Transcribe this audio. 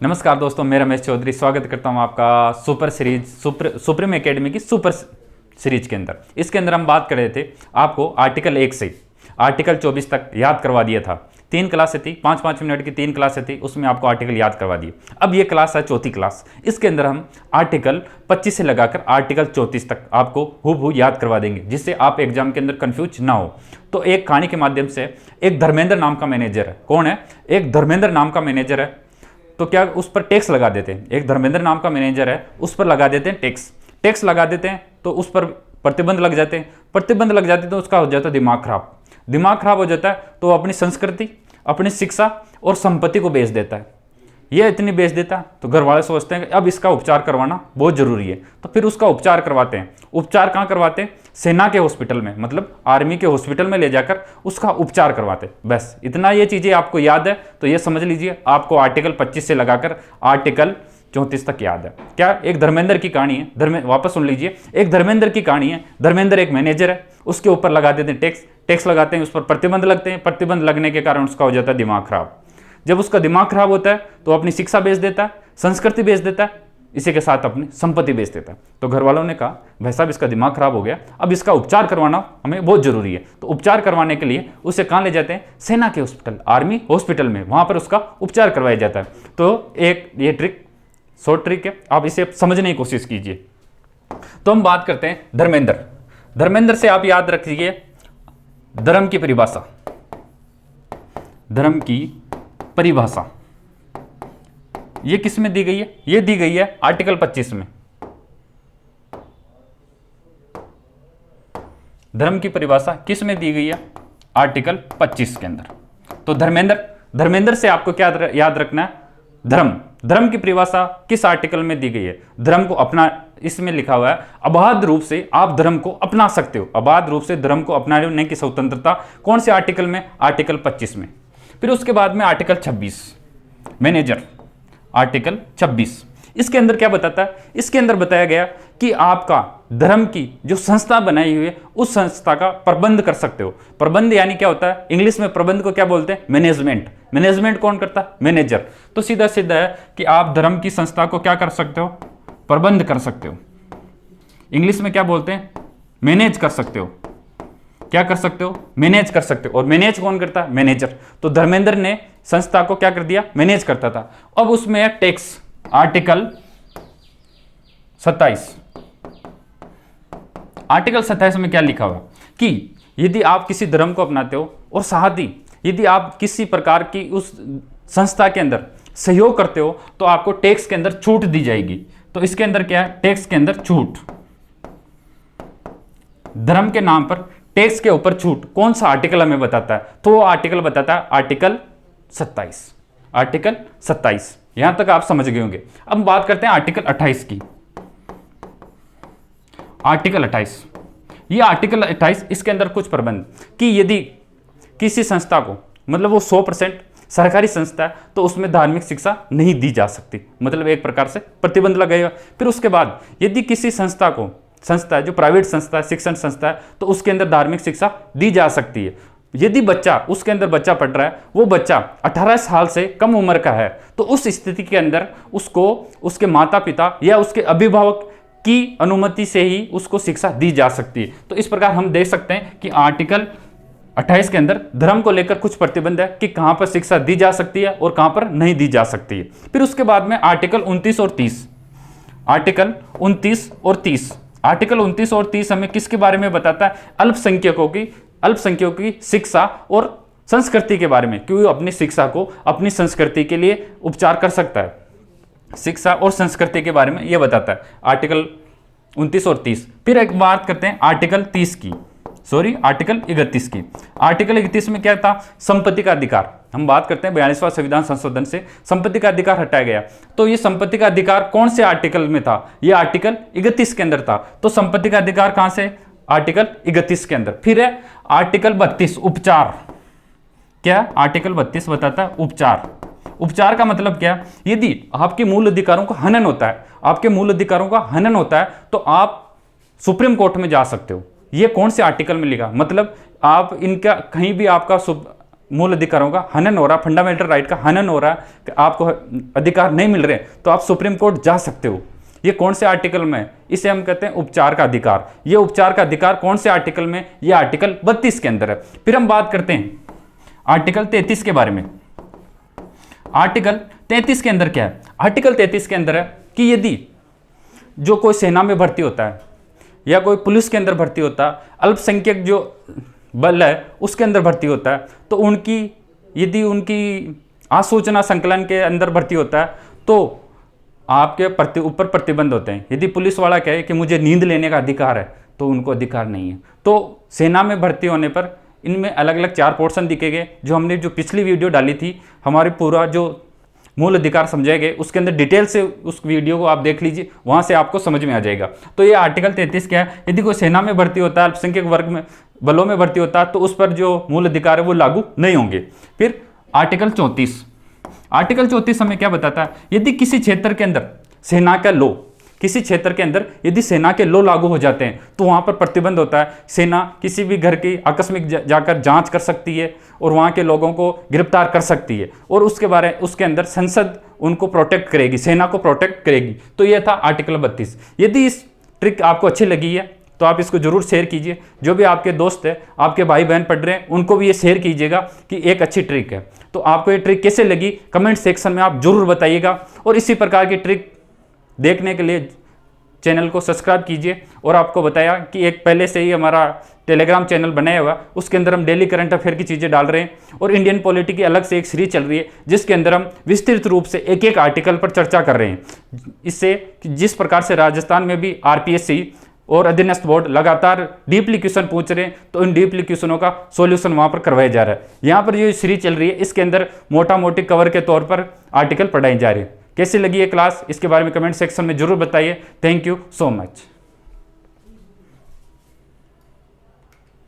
नमस्कार दोस्तों, मैं रमेश चौधरी स्वागत करता हूं आपका सुप्रीम एकेडमी की सुपर सीरीज के अंदर। इसके अंदर हम बात कर रहे थे, आपको आर्टिकल 1 से आर्टिकल 24 तक याद करवा दिया था। 3 क्लासें थी, 5-5 मिनट की 3 क्लासें थी, उसमें आपको आर्टिकल याद करवा दिए। अब ये क्लास है चौथी क्लास। इसके अंदर हम आर्टिकल 25 से लगाकर आर्टिकल 34 तक आपको हूबहू याद करवा देंगे, जिससे आप एग्जाम के अंदर कंफ्यूज ना हो। तो एक कहानी के माध्यम से, एक धर्मेंद्र नाम का मैनेजर है। कौन है? एक धर्मेंद्र नाम का मैनेजर है। तो क्या उस पर टैक्स लगा देते हैं। एक धर्मेंद्र नाम का मैनेजर है, उस पर लगा देते हैं टैक्स लगा देते हैं। तो उस पर प्रतिबंध लग जाते हैं। प्रतिबंध लग जाते हैं तो उसका हो जाता है दिमाग खराब हो जाता है। तो वो अपनी संस्कृति, अपनी शिक्षा और संपत्ति को बेच देता है। ये इतनी बेच देता है तो घर वाले सोचते हैं कि अब इसका उपचार करवाना बहुत जरूरी है। तो फिर उसका उपचार करवाते हैं। उपचार कहाँ करवाते हैं? सेना के हॉस्पिटल में, मतलब आर्मी के हॉस्पिटल में ले जाकर उसका उपचार करवाते हैं। बस इतना ये चीज़ें आपको याद है तो ये समझ लीजिए आपको आर्टिकल 25 से लगाकर आर्टिकल 34 तक याद है। क्या? एक धर्मेंद्र की कहानी है। वापस सुन लीजिए, एक धर्मेंद्र की कहानी है। धर्मेंद्र एक मैनेजर है, उसके ऊपर लगा देते हैं टैक्स लगाते हैं, उस पर प्रतिबंध लगते हैं। प्रतिबंध लगने के कारण उसका हो जाता है दिमाग खराब। जब उसका दिमाग खराब होता है तो अपनी शिक्षा बेच देता है, संस्कृति बेच देता है, इसी के साथ अपनी संपत्ति बेच देता है। तो घर वालों ने कहा, भाई साहब इसका दिमाग खराब हो गया, अब इसका उपचार करवाना हमें बहुत जरूरी है। तो उपचार करवाने के लिए उसे कहाँ ले जाते हैं? सेना के हॉस्पिटल, आर्मी हॉस्पिटल में, वहां पर उसका उपचार करवाया जाता है। तो एक ये ट्रिक, शॉर्ट ट्रिक है, आप इसे समझने की कोशिश कीजिए। तो हम बात करते हैं धर्मेंद्र से आप याद रखिए धर्म की परिभाषा। धर्म की परिभाषा ये किस में दी गई है? ये दी गई है आर्टिकल 25 में। धर्म की परिभाषा किस में दी गई है? आर्टिकल 25 के अंदर। तो धर्मेंद्र से आपको क्या याद रखना है? धर्म की परिभाषा किस आर्टिकल में दी गई है? धर्म को अपना, इसमें लिखा हुआ है अबाध रूप से आप धर्म को अपना सकते हो। अबाध रूप से धर्म को अपनाने की स्वतंत्रता कौन से आर्टिकल में? आर्टिकल 25 में। फिर उसके बाद में आर्टिकल 26 मैनेजर, आर्टिकल 26। इसके अंदर क्या बताता है? इसके अंदर बताया गया कि आपका धर्म की जो संस्था बनाई हुई है उस संस्था का प्रबंध कर सकते हो। प्रबंध यानी क्या होता है? इंग्लिश में प्रबंध को क्या बोलते हैं? मैनेजमेंट कौन करता है? मैनेजर। तो सीधा सीधा है कि आप धर्म की संस्था को क्या कर सकते हो? प्रबंध कर सकते हो। इंग्लिश में क्या बोलते हैं? मैनेज कर सकते हो। क्या कर सकते हो? मैनेज कर सकते हो। और मैनेज कौन करता है? मैनेजर। तो धर्मेंद्र ने संस्था को क्या कर दिया? मैनेज करता था। अब उसमें है टैक्स, आर्टिकल 27। आर्टिकल 27 में क्या लिखा हुआ कि यदि आप किसी धर्म को अपनाते हो और साथ ही यदि आप किसी प्रकार की उस संस्था के अंदर सहयोग करते हो तो आपको टैक्स के अंदर छूट दी जाएगी। तो इसके अंदर क्या है? टैक्स के अंदर छूट, धर्म के नाम पर टैक्स के ऊपर छूट कौन सा आर्टिकल हमें बताता है? तो वो आर्टिकल बताता है आर्टिकल 27। आर्टिकल 27 यहां तक आप समझ गए होंगे। अब बात करते हैं आर्टिकल 28 की। आर्टिकल 28, ये आर्टिकल 28, इसके अंदर कुछ प्रबंध कि यदि किसी संस्था को, मतलब वो 100% सरकारी संस्था है तो उसमें धार्मिक शिक्षा नहीं दी जा सकती, मतलब एक प्रकार से प्रतिबंध लगाएगा। फिर उसके बाद यदि किसी संस्था है जो प्राइवेट संस्था है, शिक्षण संस्था है, तो उसके अंदर धार्मिक शिक्षा दी जा सकती है। यदि बच्चा, उसके अंदर बच्चा पढ़ रहा है, वो बच्चा 18 साल से कम उम्र का है, तो उस स्थिति के अंदर उसको उसके माता पिता या उसके अभिभावक की अनुमति से ही उसको शिक्षा दी जा सकती है। तो इस प्रकार हम देख सकते हैं कि आर्टिकल 28 के अंदर धर्म को लेकर कुछ प्रतिबंध है कि कहां पर शिक्षा दी जा सकती है और कहां पर नहीं दी जा सकती है। फिर उसके बाद में आर्टिकल 29 और 30। आर्टिकल 29 और 30, आर्टिकल 29 और 30 हमें किसके बारे में बताता है? अल्पसंख्यकों की शिक्षा और संस्कृति के बारे में, क्योंकि अपनी शिक्षा को, अपनी संस्कृति के लिए उपचार कर सकता है। शिक्षा और संस्कृति के बारे में यह बताता है आर्टिकल 29 और 30। फिर एक बात करते हैं आर्टिकल 31 की। आर्टिकल 31 में क्या था? संपत्ति का अधिकार। हम बात करते हैं 42वां संविधान संशोधन से संपत्ति का अधिकार हटाया गया। तो ये संपत्ति का अधिकार कौन से आर्टिकल में था? ये आर्टिकल 31 के अंदर था। तो संपत्ति का अधिकार कहां से? आर्टिकल 31 के अंदर। फिर है आर्टिकल 32, उपचार। क्या? आर्टिकल 32 बताता है उपचार। उपचार का मतलब क्या? यदि आपके मूल अधिकारों का हनन होता है, तो आप सुप्रीम कोर्ट में जा सकते हो। ये कौन से आर्टिकल में लिखा? मतलब आप इनका कहीं भी आपका मूल अधिकारों का हनन हो रहा, फंडामेंटल राइट का हनन हो रहा, आपको अधिकार नहीं मिल रहे, तो आप सुप्रीम कोर्ट जा सकते हो। ये कौन से आर्टिकल में? इसे हम कहते हैं उपचार का अधिकार। ये उपचार का अधिकार कौन से आर्टिकल में? ये आर्टिकल 32 के अंदर है। फिर हम बात करते हैं आर्टिकल 33 के बारे में। आर्टिकल 33 के अंदर क्या है? आर्टिकल 33 के अंदर है कि यदि जो कोई सेना में भर्ती होता है या कोई पुलिस के अंदर भर्ती होता है, अल्पसंख्यक जो बल है उसके अंदर भर्ती होता है, तो उनकी यदि उनकी आसूचना संकलन के अंदर भर्ती होता है तो आपके ऊपर प्रतिबंध होते हैं। यदि पुलिस वाला कहे कि मुझे नींद लेने का अधिकार है, तो उनको अधिकार नहीं है। तो सेना में भर्ती होने पर इनमें अलग अलग 4 पोर्शन दिखेंगे, जो हमने जो पिछली वीडियो डाली थी, हमारी पूरा जो मूल अधिकार समझाए गए उसके अंदर डिटेल से उस वीडियो को आप देख लीजिए, वहां से आपको समझ में आ जाएगा। तो ये आर्टिकल 33 क्या है? यदि कोई सेना में भर्ती होता है, अल्पसंख्यक वर्ग में बलों में भर्ती होता है, तो उस पर जो मूल अधिकार है वो लागू नहीं होंगे। फिर आर्टिकल 34, आर्टिकल 34 हमें क्या बताता है? यदि किसी क्षेत्र के अंदर सेना का लॉ, किसी क्षेत्र के अंदर यदि सेना के लॉ लागू हो जाते हैं तो वहां पर प्रतिबंध होता है। सेना किसी भी घर की आकस्मिक जाकर जांच कर सकती है और वहां के लोगों को गिरफ्तार कर सकती है, और उसके अंदर संसद उनको प्रोटेक्ट करेगी, सेना को प्रोटेक्ट करेगी। तो यह था आर्टिकल 32। यदि इस ट्रिक आपको अच्छी लगी है तो आप इसको जरूर शेयर कीजिए। जो भी आपके दोस्त है, आपके भाई बहन पढ़ रहे हैं, उनको भी ये शेयर कीजिएगा कि एक अच्छी ट्रिक है। तो आपको ये ट्रिक कैसे लगी कमेंट सेक्शन में आप जरूर बताइएगा, और इसी प्रकार की ट्रिक देखने के लिए चैनल को सब्सक्राइब कीजिए। और आपको बताया कि एक पहले से ही हमारा टेलीग्राम चैनल बनाया हुआ, उसके अंदर हम डेली करंट अफेयर की चीज़ें डाल रहे हैं, और इंडियन पॉलिटी की अलग से एक सीरीज चल रही है जिसके अंदर हम विस्तृत रूप से एक एक आर्टिकल पर चर्चा कर रहे हैं। इससे जिस प्रकार से राजस्थान में भी RPSC और अधीनस्थ बोर्ड लगातार डीपली क्वेश्चन पूछ रहे हैं, तो इन डीपली क्वेश्चनों का सॉल्यूशन वहां पर करवाया जा रहा है। यहाँ पर जो सीरीज चल रही है इसके अंदर मोटा मोटी कवर के तौर पर आर्टिकल पढ़ाए जा रहे हैं। कैसी लगी ये क्लास, इसके बारे में कमेंट सेक्शन में जरूर बताइए। Thank you so much.